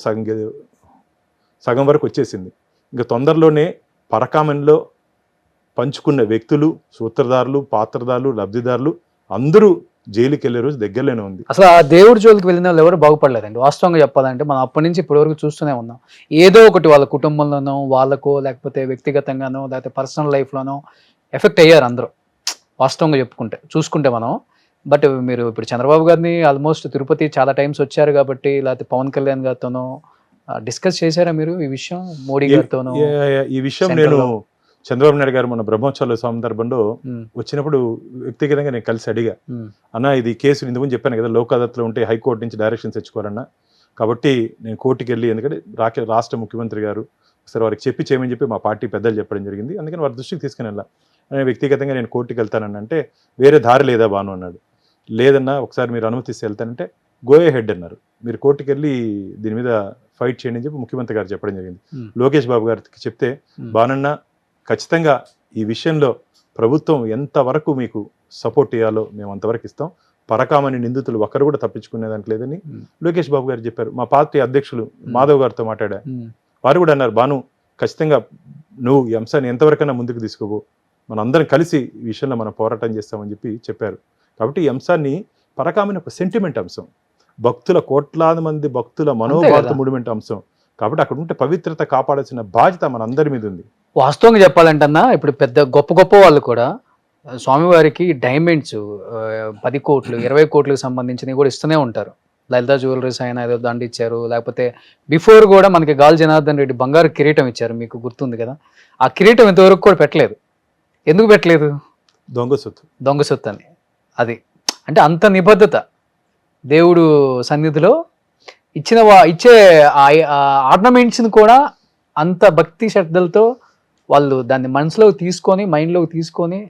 సగం వరకు వచ్చేసింది. ఇంకా తొందరలోనే పరకామణిలో పంచుకున్న వ్యక్తులు, సూత్రధారులు, పాత్రధారులు, లబ్ధిదారులు అందరూ జైలుకి వెళ్ళే రోజు దగ్గరలోనే ఉంది. అసలు ఆ దేవుడి జోలికి వెళ్ళిన వాళ్ళు ఎవరు బాగుపడలేదండి. వాస్తవంగా చెప్పాలంటే మనం అప్పటి నుంచి ఇప్పటి వరకు చూస్తూనే ఉన్నాం. ఏదో ఒకటి వాళ్ళ కుటుంబంలోనో, వాళ్ళకో, లేకపోతే వ్యక్తిగతంగానో, లేకపోతే పర్సనల్ లైఫ్లోనో ఎఫెక్ట్ అయ్యారు అందరూ. వాస్తవంగా చూసుకుంటే మనం. బట్ మీరు ఇప్పుడు చంద్రబాబు గారిని ఆల్మోస్ట్ తిరుపతి చాలా టైమ్స్ వచ్చారు కాబట్టి, లేకపోతే పవన్ కళ్యాణ్ గారితోనో డిస్కస్ చేశారా మీరు ఈ విషయం? మోడీ గారితోనో ఈ విషయం నేను చంద్రబాబు నాయుడు గారు మన బ్రహ్మోత్సవాల సందర్భంలో వచ్చినప్పుడు వ్యక్తిగతంగా నేను కలిసి అడిగా, అన్న ఇది కేసు ఇంతకుముందు చెప్పాను కదా, లోక్ అదాలత్లో ఉంటే హైకోర్టు నుంచి డైరెక్షన్ తెచ్చుకోరన్నా, కాబట్టి నేను కోర్టుకి వెళ్ళి, ఎందుకంటే రాష్ట్ర ముఖ్యమంత్రి గారు ఒకసారి వారికి చేయమని చెప్పి మా పార్టీ పెద్దలు చెప్పడం జరిగింది, అందుకని వారి దృష్టికి తీసుకుని వెళ్ళా. వ్యక్తిగతంగా నేను కోర్టుకి వెళ్తానని అంటే వేరే దారి లేదా బాను అన్నాడు. లేదన్నా ఒకసారి మీరు అనుమతిస్తే వెళ్తానంటే గోయే హెడ్ అన్నారు. మీరు కోర్టుకి వెళ్ళి దీని మీద ఫైట్ చేయండి అని చెప్పి ముఖ్యమంత్రి గారు చెప్పడం జరిగింది. లోకేష్ బాబు గారికి చెప్తే, బానన్న ఖచ్చితంగా ఈ విషయంలో ప్రభుత్వం ఎంతవరకు మీకు సపోర్ట్ చేయాలో మేము అంతవరకు ఇస్తాం, పరకామణి నిందితులు ఒక్కరు కూడా తప్పించుకునేదానికి లేదని లోకేష్ బాబు గారు చెప్పారు. మా పార్టీ అధ్యక్షులు మాధవ్ గారితో మాట్లాడా, వారు కూడా అన్నారు, బాను ఖచ్చితంగా నువ్వు ఈ అంశాన్ని ఎంతవరకైనా ముందుకు తీసుకోబో, మనందరం కలిసి ఈ విషయంలో మనం పోరాటం చేస్తామని చెప్పి చెప్పారు. కాబట్టి ఈ అంశాన్ని పరకామని ఒక సెంటిమెంట్ అంశం, భక్తుల కోట్లాది మంది భక్తుల మనోభారత ముడిమెంట్ అంశం. కాబట్టి అక్కడ ఉంటే పవిత్రత కాపాడాల్సిన బాధ్యత మనందరి మీద ఉంది. వాస్తవంగా చెప్పాలంటన్నా ఇప్పుడు పెద్ద గొప్ప గొప్ప వాళ్ళు కూడా స్వామివారికి డైమండ్స్ 10 కోట్లు 20 కోట్లకు సంబంధించినవి కూడా ఇస్తూనే ఉంటారు. లలితా జ్యువెలరీస్ అయినా ఏదో దండ ఇచ్చారు, లేకపోతే బిఫోర్ కూడా మనకి గాలి జనార్దన్ రెడ్డి బంగారు కిరీటం ఇచ్చారు, మీకు గుర్తుంది కదా. ఆ కిరీటం ఇంతవరకు కూడా పెట్టలేదు. ఎందుకు పెట్టలేదు? దొంగ సొత్తు అని. అది అంటే అంత నిబద్ధత దేవుడు సన్నిధిలో ఇచ్చే ఆర్నమెంట్స్ని కూడా అంత భక్తి శ్రద్ధలతో వాళ్ళు దాన్ని మనసులోకి తీసుకొని మైండ్లోకి తీసుకొని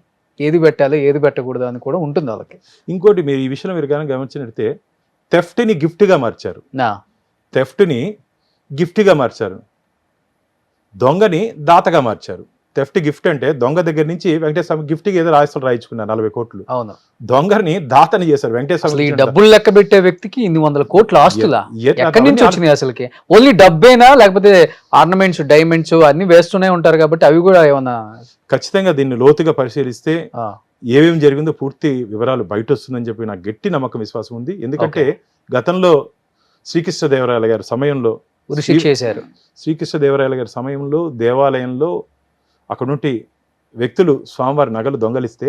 ఏది పెట్టాలి ఏది పెట్టకూడదు అని కూడా ఉంటుంది వాళ్ళకి. ఇంకోటి మీరు ఈ విషయంలో మీరు కానీ గమనించినట్టే థెఫ్ట్ని గిఫ్ట్గా మార్చారు. థెఫ్ట్ని గిఫ్ట్గా మార్చారు, దొంగని దాతగా మార్చారు. థెఫ్ట్ గిఫ్ట్ అంటే దొంగ దగ్గర నుంచి వెంకటేశ్వర స్వామి గిఫ్ట్కి ఏదో రాయిస్తులు రాయించుకున్నారు 40 కోట్లు. అవును, దొంగని దాతని చేశారు. వెంకటేశ్వర డబ్బులు లెక్క పెట్టే వ్యక్తికి 100 కోట్ల ఆస్తులా ఎక్కడి నుంచి వచ్చినాయి అసలుకి? ఓన్లీ డబ్బేనా లేకపోతే ఆర్నమెంట్స్ డైమండ్స్ అన్ని వేస్తూనే ఉంటారు కాబట్టి అవి కూడా ఏమన్నా? ఖచ్చితంగా దీన్ని లోతుగా పరిశీలిస్తే ఏమేమి జరిగిందో పూర్తి వివరాలు బయట వస్తుందని చెప్పి నాకు గట్టి నమ్మకం విశ్వాసం ఉంది. ఎందుకంటే గతంలో శ్రీకృష్ణదేవరాయల గారి సమయంలో శ్రీకృష్ణదేవరాయల గారి సమయంలో దేవాలయంలో అక్కడ నుండి వ్యక్తులు స్వామివారి నగలు దొంగలిస్తే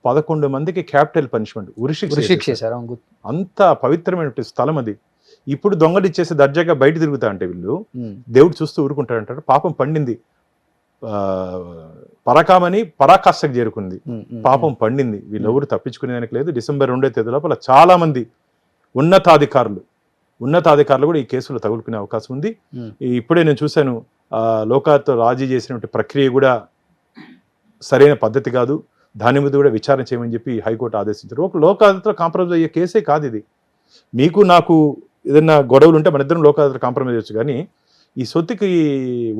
11 మందికి క్యాపిటల్ పనిష్మెంట్ ఉరిశిక్ష చేశారు. అంత పవిత్రమైన స్థలం అది. ఇప్పుడు దొంగలు ఇచ్చేసి దర్జాగా బయట తిరుగుతా అంటే వీళ్ళు దేవుడు చూస్తూ ఊరుకుంటాడంటారు. పాపం పండింది, పరకామని పరాకాష్ఠకు చేరుకుంది, పాపం పండింది. వీళ్ళెవరు తప్పించుకునేదానికి లేదు. డిసెంబర్ 2వ తేదీ లోపల చాలా మంది ఉన్నతాధికారులు కూడా ఈ కేసులో తగులుకునే అవకాశం ఉంది. ఇప్పుడే నేను చూశాను, లోకాలతో రాజీ చేసినటువంటి ప్రక్రియ కూడా సరైన పద్ధతి కాదు, దాని మీద కూడా విచారణ చేయమని చెప్పి హైకోర్టు ఆదేశించారు. ఒక లోకాలతో కాంప్రమైజ్ అయ్యే కేసే కాదు ఇది. మీకు నాకు ఏదైనా గొడవలు ఉంటే మన ఇద్దరం లోకాలతో కాంప్రమైజ్ అయ్యొచ్చు, కానీ ఈ సొత్తుకి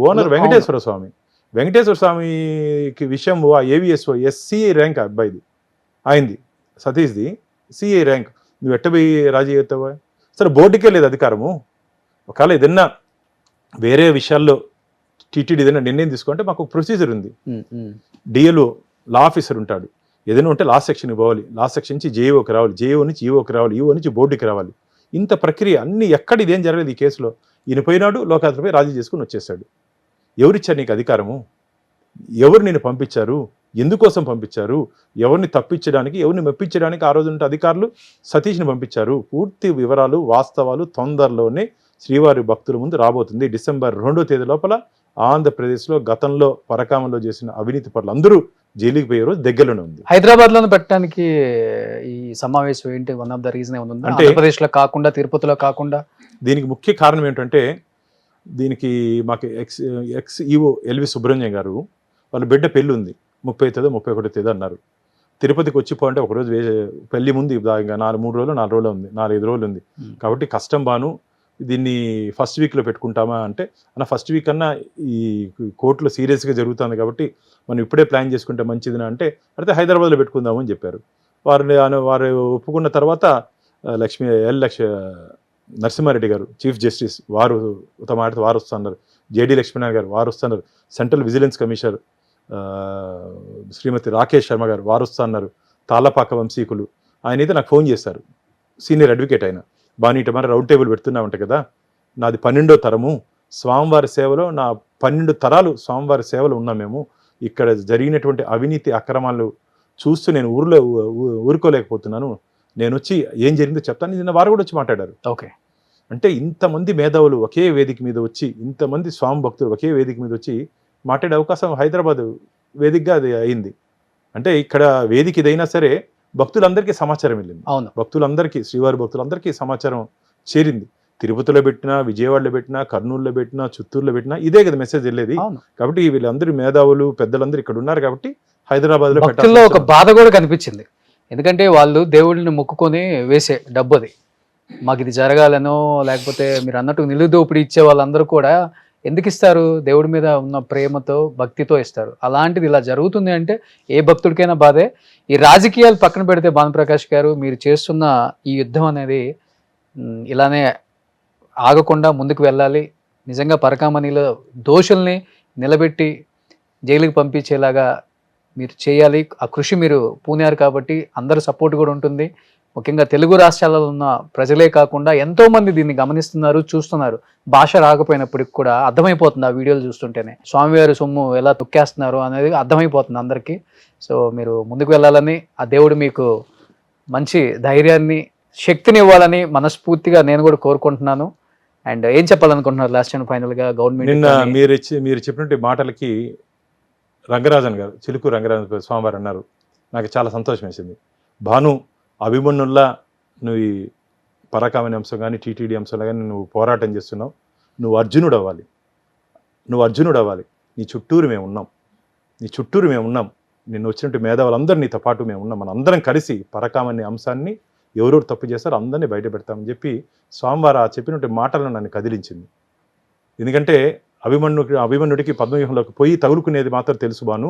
ఓనర్ వెంకటేశ్వర స్వామికి విషయం ఏవిఎస్ఓ SCI ర్యాంక్ అబ్బాయిది, అయింది సతీష్ది CI ర్యాంక్. నువ్వు ఎట్టబోయి రాజీ అవుతావా? సరే బోర్డుకే లేదు అధికారము. ఒకవేళ ఏదన్నా వేరే విషయాల్లో టీటీడీ ఏదైనా నిర్ణయం తీసుకుంటే మాకు ప్రొసీజర్ ఉంది. డిఎల్ఓ లా ఆఫీసర్ ఉంటాడు, ఏదైనా ఉంటే లా సెక్షన్కి పోవాలి, లా సెక్షన్ నుంచి జేఈఓకి రావాలి, జేఈఓ నుంచి ఈఓకి రావాలి, ఈఓ నుంచి బోర్డుకి రావాలి. ఇంత ప్రక్రియ అన్ని ఎక్కడ ఇదేం జరగలేదు ఈ కేసులో. ఈయన పోయినాడు, లోకాయుక్తపై రాజీ చేసుకుని వచ్చేసాడు. ఎవరిచ్చారు నీకు అధికారము? ఎవరు నేను పంపించారు? ఎందుకోసం పంపించారు? ఎవరిని తప్పించడానికి, ఎవరిని మెప్పించడానికి ఆ రోజు ఉంటే అధికారులు సతీష్ని పంపించారు? పూర్తి వివరాలు వాస్తవాలు తొందరలోనే శ్రీవారి భక్తుల ముందు రాబోతుంది. డిసెంబర్ 2వ తేదీ లోపల ఆంధ్రప్రదేశ్లో గతంలో పరకామంలో చేసిన అవినీతి పట్ల అందరూ జైలుకి పోయే రోజు దగ్గరలోనే ఉంది. హైదరాబాద్ లో పెట్టడానికి ఈ సమావేశం ఏంటి? వన్ ఆఫ్ ద రీజన్ ఏముంది? ఆంధ్రప్రదేశ్ లో కాకుండా, తిరుపతిలో కాకుండా దీనికి ముఖ్య కారణం ఏంటంటే, దీనికి మాకు ఎక్స్ ఈఓ ఎల్వి సుబ్రహ్మణ్యం గారు వాళ్ళ బిడ్డ పెళ్ళి ఉంది, 30 తేదీ 31 తేదీ అన్నారు. తిరుపతికి వచ్చిపోంటే ఒకరోజు పెళ్లి ముందు ఇంకా 3 రోజులు 4 రోజులు ఉంది, 4-5 రోజులు ఉంది. కాబట్టి కష్టం బాను, దీన్ని ఫస్ట్ వీక్లో పెట్టుకుంటామా అంటే, అన్న ఫస్ట్ వీక్ అన్నా ఈ కోర్టులో సీరియస్గా జరుగుతుంది కాబట్టి మనం ఇప్పుడే ప్లాన్ చేసుకుంటే మంచిదినా అంటే, అయితే హైదరాబాద్లో పెట్టుకుందామని చెప్పారు. వారు ఒప్పుకున్న తర్వాత నరసింహారెడ్డి గారు చీఫ్ జస్టిస్ వారు తమ మాటతో వారు వస్తున్నారు, జేడి లక్ష్మీనారాయణ గారు వారు వస్తున్నారు, సెంట్రల్ విజిలెన్స్ కమిషనర్ శ్రీమతి రాకేష్ శర్మ గారు వారు వస్తున్నారు, తాళ్ళపాక వంశీకులు. ఆయన అయితే నాకు ఫోన్ చేశారు, సీనియర్ అడ్వకేట్ ఆయన, బానీట మరి రౌండ్ టేబుల్ పెడుతున్నామంట కదా, నాది 12వ తరము స్వామివారి సేవలో, నా 12 తరాలు స్వామివారి సేవలో ఉన్నాం మేము. ఇక్కడ జరిగినటువంటి అవినీతి అక్రమాలు చూస్తూ నేను ఊరుకోలేకపోతున్నాను, నేను వచ్చి ఏం జరిగిందో చెప్తాను. నిన్న వారు కూడా వచ్చి మాట్లాడారు. ఓకే, అంటే ఇంతమంది మేధావులు ఒకే వేదిక మీద వచ్చి, ఇంతమంది స్వామి భక్తులు ఒకే వేదిక మీద వచ్చి మాట్లాడే అవకాశం హైదరాబాద్ వేదికగా అది అయింది. అంటే ఇక్కడ వేదిక ఇదైనా సరే భక్తులందరికీ సమాచారం వెళ్ళింది. అవును, భక్తులందరికీ, శ్రీవారి భక్తులందరికీ సమాచారం చేరింది. తిరుపతిలో పెట్టినా, విజయవాడలో పెట్టినా, కర్నూలులో పెట్టినా, చిత్తూరులో పెట్టినా ఇదే కదా మెసేజ్ వెళ్ళేది. కాబట్టి వీళ్ళందరూ మేధావులు పెద్దలందరూ ఇక్కడ ఉన్నారు కాబట్టి హైదరాబాద్ లో భక్తుల్లో ఒక బాధ కూడా కనిపించింది. ఎందుకంటే వాళ్ళు దేవుడిని మొక్కుకొని వేసే డబ్బు అది, మాకు ఇది జరగాలనో లేకపోతే మీరు అన్నట్టు నిలుదోపిడి ఇచ్చే వాళ్ళందరూ కూడా ఎందుకు ఇస్తారు? దేవుడి మీద ఉన్న ప్రేమతో భక్తితో ఇస్తారు. అలాంటిది ఇలా జరుగుతుంది అంటే ఏ భక్తుడికైనా బాధే. ఈ రాజకీయాలు పక్కన పెడితే భానుప్రకాష్ గారు, మీరు చేస్తున్న ఈ యుద్ధం అనేది ఇలానే ఆగకుండా ముందుకు వెళ్ళాలి. నిజంగా పరకామణిలో దోషుల్ని నిలబెట్టి జైలుకి పంపించేలాగా మీరు చేయాలి. ఆ కృషి మీరు పూనారు కాబట్టి అందరూ సపోర్ట్ కూడా ఉంటుంది. ముఖ్యంగా తెలుగు రాష్ట్రాలలో ఉన్న ప్రజలే కాకుండా ఎంతోమంది దీన్ని గమనిస్తున్నారు, చూస్తున్నారు. భాష రాకపోయినప్పటికి కూడా అర్థమైపోతుంది ఆ వీడియోలు చూస్తుంటేనే. స్వామివారి సొమ్ము ఎలా తొక్కేస్తున్నారు అనేది అర్థమైపోతుంది అందరికీ. సో మీరు ముందుకు వెళ్ళాలని, ఆ దేవుడు మీకు మంచి ధైర్యాన్ని, శక్తిని ఇవ్వాలని మనస్ఫూర్తిగా నేను కూడా కోరుకుంటున్నాను. అండ్ ఏం చెప్పాలనుకుంటున్నారు లాస్ట్ అండ్ ఫైనల్గా నిన్న గవర్నమెంట్? మీరు చెప్పినట్టు మాటలకి రంగరాజన్ గారు, చిలుకు రంగరాజన్ గారు స్వామివారు అన్నారు, నాకు చాలా సంతోషం వేసింది. భాను, అభిమన్యుల్లా నువ్వు ఈ పరాకామణి అంశం కానీ టీటీడీ అంశంలో కానీ నువ్వు పోరాటం చేస్తున్నావు. నువ్వు అర్జునుడు అవ్వాలి, నువ్వు అర్జునుడు అవ్వాలి. నీ చుట్టూరు మేము ఉన్నాం. నిన్ను వచ్చినట్టు మేధావులందరూ నీతో పాటు మేము ఉన్నాం. మన అందరం కలిసి పరకామణి అంశాన్ని ఎవరెవరు తప్పు చేస్తారో అందరినీ బయట పెడతామని చెప్పి స్వామివారు ఆ చెప్పినట్టు మాటలను నన్ను కదిలించింది. ఎందుకంటే అభిమన్యుడికి పద్మవ్యూహంలోకి పోయి తగులుకునేది మాత్రం తెలుసు భాను,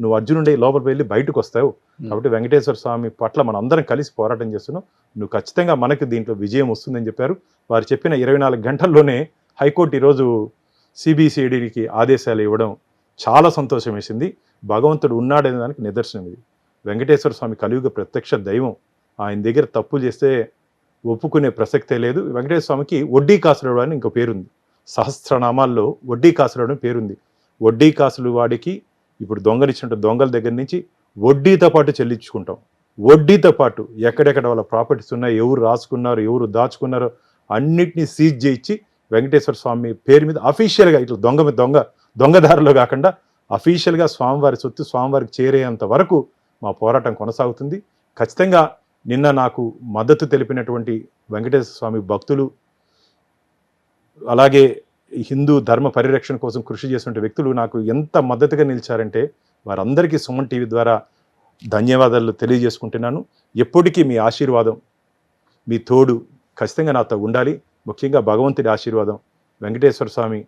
నువ్వు అర్జునుడి లోపలికి వెళ్ళి బయటకు వస్తావు. కాబట్టి వెంకటేశ్వర స్వామి పట్ల మనం అందరం కలిసి పోరాటం చేస్తున్నావు. నువ్వు ఖచ్చితంగా మనకు దీంట్లో విజయం వస్తుందని చెప్పారు. వారు చెప్పిన 24 గంటల్లోనే హైకోర్టు ఈరోజు సిబిసిఐడికి ఆదేశాలు ఇవ్వడం చాలా సంతోషం వేసింది. భగవంతుడు ఉన్నాడనే దానికి నిదర్శనం ఇది. వెంకటేశ్వర స్వామి కలియుగ ప్రత్యక్ష దైవం. ఆయన దగ్గర తప్పు చేస్తే ఒప్పుకునే ప్రసక్తే లేదు. వెంకటేశ్వర స్వామికి వడ్డీ కాసులుడు అని ఇంకో పేరుంది. సహస్రనామాల్లో వడ్డీ కాసులుడు అని పేరుంది. వడ్డీ కాసులు వాడికి ఇప్పుడు దొంగలిచ్చినట్టు దొంగల దగ్గర నుంచి వడ్డీతో పాటు చెల్లించుకుంటాం. వడ్డీతో పాటు ఎక్కడెక్కడ వాళ్ళ ప్రాపర్టీస్ ఉన్నాయో, ఎవరు రాసుకున్నారో, ఎవరు దాచుకున్నారో అన్నిటినీ సీజ్ చేయించి వెంకటేశ్వర స్వామి పేరు మీద అఫీషియల్గా ఇట్లా దొంగదారిలో కాకుండా అఫీషియల్గా స్వామివారి సొత్తు స్వామివారికి చేరేంత వరకు మా పోరాటం కొనసాగుతుంది. ఖచ్చితంగా నిన్న నాకు మద్దతు తెలిపినటువంటి వెంకటేశ్వర స్వామి భక్తులు, అలాగే హిందూ ధర్మ పరిరక్షణ కోసం కృషి చేస్తున్న వ్యక్తులు నాకు ఎంత మద్దతుగా నిలిచారంటే వారందరికీ సుమన్ టీవీ ద్వారా ధన్యవాదాలు తెలియజేసుకుంటున్నాను. ఎప్పటికీ మీ ఆశీర్వాదం, మీ తోడు ఖచ్చితంగా నాతో ఉండాలి. ముఖ్యంగా భగవంతుడి ఆశీర్వాదం, వెంకటేశ్వర స్వామి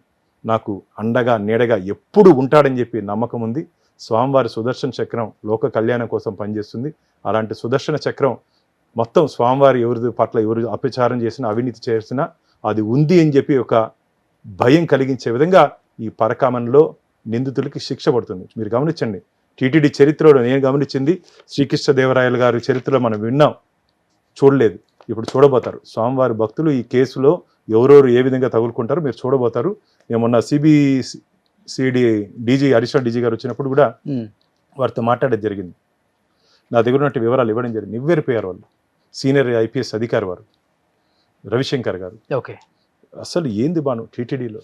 నాకు అండగా నీడగా ఎప్పుడు ఉంటాడని చెప్పి నమ్మకం ఉంది. స్వామివారి సుదర్శన చక్రం లోక కళ్యాణం కోసం పనిచేస్తుంది. అలాంటి సుదర్శన చక్రం మొత్తం స్వామివారి ఎవరి పట్ల ఎవరు అపచారం చేసినా, అవినీతి చేసినా అది ఉంది అని చెప్పి ఒక భయం కలిగించే విధంగా ఈ పరకామణిలో నిందితులకి శిక్ష పడుతుంది. మీరు గమనించండి, టీటీడీ చరిత్రలో నేను గమనించింది, శ్రీకృష్ణదేవరాయలు గారి చరిత్రలో మనం విన్నాం, చూడలేదు. ఇప్పుడు చూడబోతారు. స్వామివారి భక్తులు ఈ కేసులో ఎవరెవరు ఏ విధంగా తగులుకుంటారో మీరు చూడబోతారు. మేము మొన్న సిబిసిడి డీజీ, అడిషనల్ డీజీ గారు వచ్చినప్పుడు కూడా వారితో మాట్లాడేది జరిగింది. నా దగ్గర ఉన్నట్టు వివరాలు ఇవ్వడం జరిగింది. నివ్వెరిపోయారు వాళ్ళు. సీనియర్ ఐపీఎస్ అధికారి వారు రవిశంకర్ గారు. ఓకే, అసలు ఏంది బాను టీటీడీలో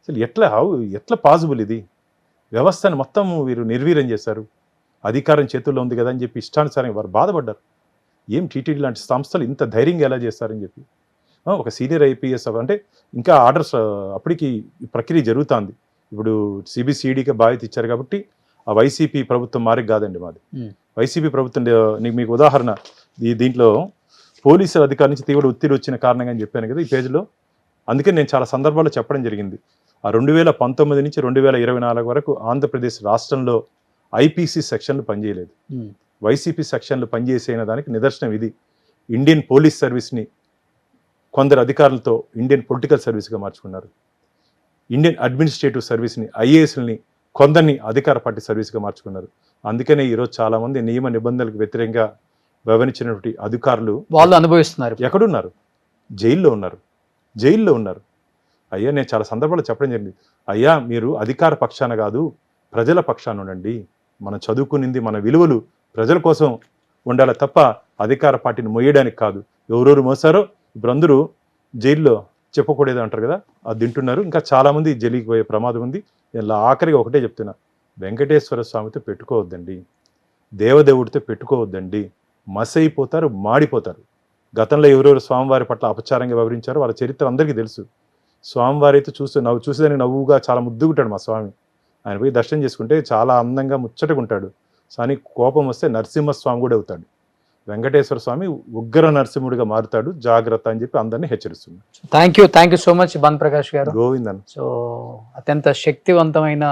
అసలు ఎట్లా పాసిబుల్ ఇది? వ్యవస్థను మొత్తం వీరు నిర్వీర్యం చేశారు. అధికారం చేతుల్లో ఉంది కదా అని చెప్పి ఇష్టానుసారంగా వారు బాధపడ్డారు. ఏం టీటీడీ లాంటి సంస్థలు ఇంత ధైర్యంగా ఎలా చేస్తారని చెప్పి. ఒక సీనియర్ ఐపీఎస్ అంటే ఇంకా ఆర్డర్స్ అప్పటికి ప్రక్రియ జరుగుతుంది. ఇప్పుడు సిబిసిఐడికి బాధ్యత ఇచ్చారు కాబట్టి ఆ వైసీపీ ప్రభుత్వం మారికి కాదండి మాది. వైసీపీ ప్రభుత్వం మీకు ఉదాహరణ దీంట్లో పోలీసుల అధికారి నుంచి తీవ్ర ఒత్తిడి వచ్చిన కారణంగా అని చెప్పాను కదా ఈ పేజీలో. అందుకే నేను చాలా సందర్భాల్లో చెప్పడం జరిగింది. ఆ 2019 నుంచి 2024 వరకు ఆంధ్రప్రదేశ్ రాష్ట్రంలో ఐపీసీ సెక్షన్లు పనిచేయలేదు. వైసీపీ సెక్షన్లు పనిచేసిన దానికి నిదర్శనం ఇది. ఇండియన్ పోలీస్ సర్వీస్ని కొందరు అధికారులతో ఇండియన్ పొలిటికల్ సర్వీస్గా మార్చుకున్నారు. ఇండియన్ అడ్మినిస్ట్రేటివ్ సర్వీస్ని, ఐఏఎస్ని కొందరిని అధికార పార్టీ సర్వీస్గా మార్చుకున్నారు. అందుకనే ఈరోజు చాలామంది నియమ నిబంధనలకు వ్యతిరేకంగా వ్యవహరించినటువంటి అధికారులు వాళ్ళు అనుభవిస్తున్నారు. ఎక్కడున్నారు? జైల్లో ఉన్నారు. అయ్యా, నేను చాలా సందర్భాలు చెప్పడం జరిగింది. అయ్యా, మీరు అధికార పక్షాన కాదు, ప్రజల పక్షాన ఉండండి. మనం చదువుకునింది, మన విలువలు ప్రజల కోసం ఉండాలి తప్ప అధికార పార్టీని మోయడానికి కాదు. ఎవరెవరు మోసారో ఇప్పుడు అందరూ జైల్లో చెప్పకూడదు అంటారు కదా, అది తింటున్నారు. ఇంకా చాలామంది జైలుకి పోయే ప్రమాదం ఉంది. ఇలా ఆఖరిగా ఒకటే చెప్తున్నా, వెంకటేశ్వర స్వామితో పెట్టుకోవద్దండి, దేవదేవుడితో పెట్టుకోవద్దండి. మసైపోతారు, మాడిపోతారు. గతంలో ఎవరెవరు స్వామివారి పట్ల అపచారంగా వ్యవహరించారో వాళ్ళ చరిత్ర అందరికీ తెలుసు. స్వామివారి అయితే చూసేదానికి నవ్వుగా చాలా ముద్దుగుంటాడు మా స్వామి. ఆయన పోయి దర్శనం చేసుకుంటే చాలా అందంగా ముచ్చటగా ఉంటాడు. కానీ కోపం వస్తే నరసింహస్వామి కూడా అవుతాడు. వెంకటేశ్వర స్వామి ఉగ్ర నరసింహుడిగా మారుతాడు, జాగ్రత్త అని చెప్పి అందరినీ హెచ్చరిస్తున్నాడు. Thank you so much Bhan Prakash గారు. గోవిందన్. సో అత్యంత శక్తివంతమైన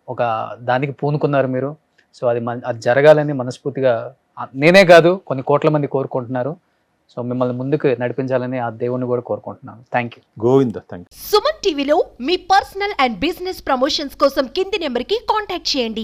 ఒక దానికి పూనుకున్నారు మీరు. సో అది జరగాలని మనస్ఫూర్తిగా నేనే కాదు కొన్ని కోట్ల మంది కోరుకుంటున్నారు. సో మిమ్మల్ని ముందుకు నడిపించాలని ఆ దేవుణ్ణి కూడా కోరుకుంటున్నాను. Thank you. Govinda, thank you. Suman టీవీలో మీ పర్సనల్ అండ్ బిజినెస్ ప్రమోషన్స్ కోసం కింది నెంబర్కి కాంటాక్ట్ చేయండి.